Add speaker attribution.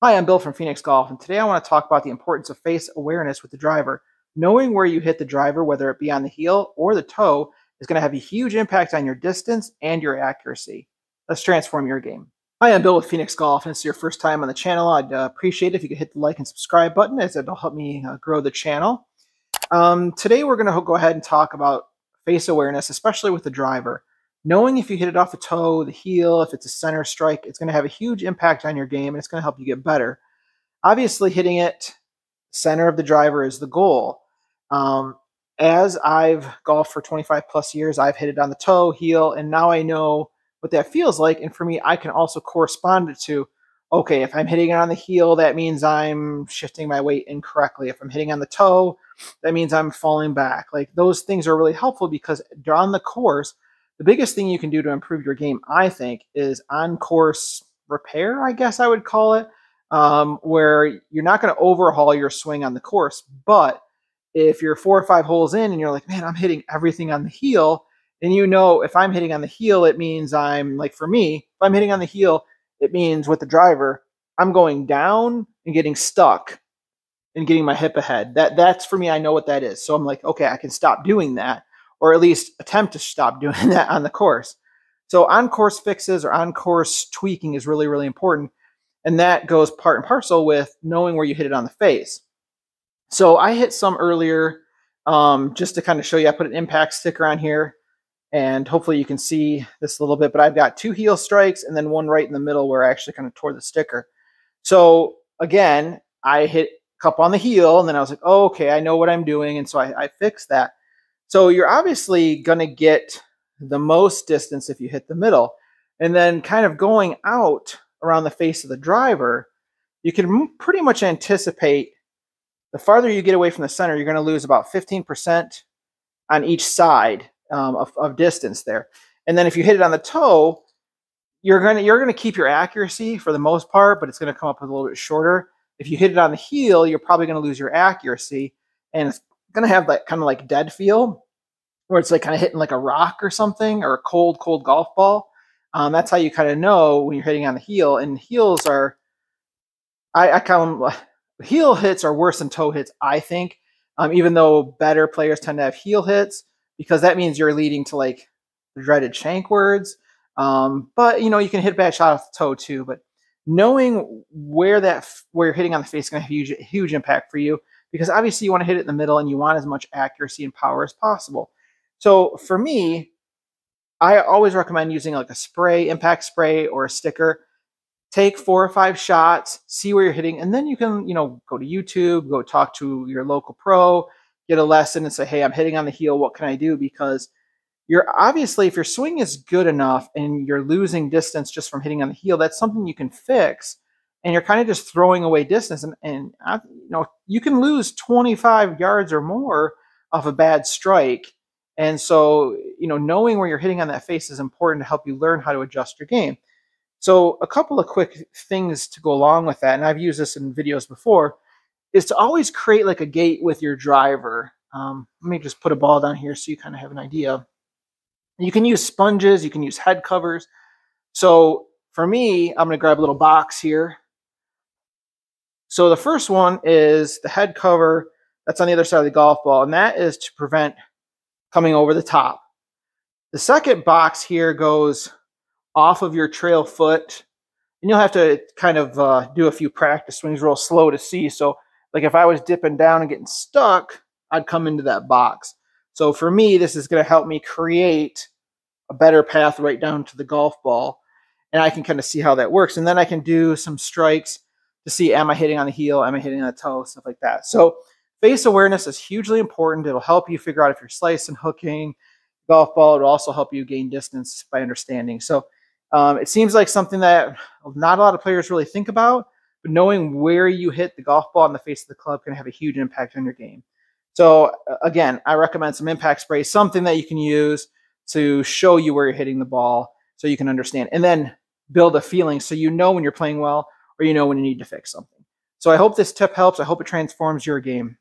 Speaker 1: Hi, I'm Bill from Phoenix Golf, and today I want to talk about the importance of face awareness with the driver. Knowing where you hit the driver, whether it be on the heel or the toe, is going to have a huge impact on your distance and your accuracy. Let's transform your game. Hi, I'm Bill with Phoenix Golf, and if it's your first time on the channel, I'd appreciate it if you could hit the like and subscribe button, as it'll help me grow the channel. Today we're going to go ahead and talk about face awareness, especially with the driver. Knowing if you hit it off the toe, the heel, if it's a center strike, it's going to have a huge impact on your game, and it's going to help you get better. Obviously, hitting it center of the driver is the goal. As I've golfed for 25 plus years, I've hit it on the toe, heel, and now I know what that feels like. And for me, I can also correspond it to, okay, if I'm hitting it on the heel, that means I'm shifting my weight incorrectly. If I'm hitting on the toe, that means I'm falling back. Like, those things are really helpful because on the course, the biggest thing you can do to improve your game, I think, is on-course repair, I guess I would call it, where you're not going to overhaul your swing on the course. But if you're 4 or 5 holes in and you're like, man, I'm hitting everything on the heel, and you know if I'm hitting on the heel, it means I'm, like for me, if I'm hitting on the heel, it means with the driver, I'm going down and getting stuck and getting my hip ahead. That's for me, I know what that is. So I'm like, okay, I can stop doing that, or at least attempt to stop doing that on the course. So on-course fixes or on-course tweaking is really, really important. And that goes part and parcel with knowing where you hit it on the face. So I hit some earlier, just to kind of show you. I put an impact sticker on here, and hopefully you can see this a little bit, but I've got 2 heel strikes and then one right in the middle where I actually kind of tore the sticker. So again, I hit a couple on the heel, and then I was like, oh, okay, I know what I'm doing. And so I fixed that. So you're obviously going to get the most distance if you hit the middle. And then kind of going out around the face of the driver, you can pretty much anticipate the farther you get away from the center, you're going to lose about 15% on each side of distance there. And then if you hit it on the toe, you're going to keep your accuracy for the most part, but it's going to come up with a little bit shorter. If you hit it on the heel, you're probably going to lose your accuracy, and it's going to have that kind of like dead feel, where it's like kind of hitting like a rock or something, or a cold golf ball. That's how you kind of know when you're hitting on the heel. And heels are, I count them, heel hits are worse than toe hits, I think, even though better players tend to have heel hits, because that means you're leading to like the dreaded shank words. But you know, you can hit a bad shot off the toe too. But knowing where you're hitting on the face is going to have a huge impact for you, because obviously you want to hit it in the middle and you want as much accuracy and power as possible. So for me, I always recommend using like a spray, impact spray, or a sticker. Take 4 or 5 shots, see where you're hitting, and then you can, you know, go to YouTube, go talk to your local pro, get a lesson and say, hey, I'm hitting on the heel, what can I do? Because you're obviously, if your swing is good enough and you're losing distance just from hitting on the heel, that's something you can fix, and you're kind of just throwing away distance. And you know, you can lose 25 yards or more off a bad strike. And so, you know, knowing where you're hitting on that face is important to help you learn how to adjust your game. So a couple of quick things to go along with that, and I've used this in videos before, is to always create like a gate with your driver. Let me just put a ball down here so you kind of have an idea. You can use sponges, you can use head covers. So for me, I'm going to grab a little box here. So the first one is the head cover that's on the other side of the golf ball, and that is to prevent coming over the top. The second box here goes off of your trail foot, and you'll have to kind of do a few practice swings real slow to see. So like if I was dipping down and getting stuck, I'd come into that box. So for me, this is going to help me create a better path right down to the golf ball, and I can kind of see how that works. And then I can do some strikes to see, am I hitting on the heel, am I hitting on the toe, stuff like that. So face awareness is hugely important. It'll help you figure out if you're slicing, hooking, golf ball. It'll also help you gain distance by understanding. So it seems like something that not a lot of players really think about, but knowing where you hit the golf ball on the face of the club can have a huge impact on your game. So again, I recommend some impact spray, something that you can use to show you where you're hitting the ball so you can understand, and then build a feeling so you know when you're playing well, or you know when you need to fix something. So I hope this tip helps. I hope it transforms your game.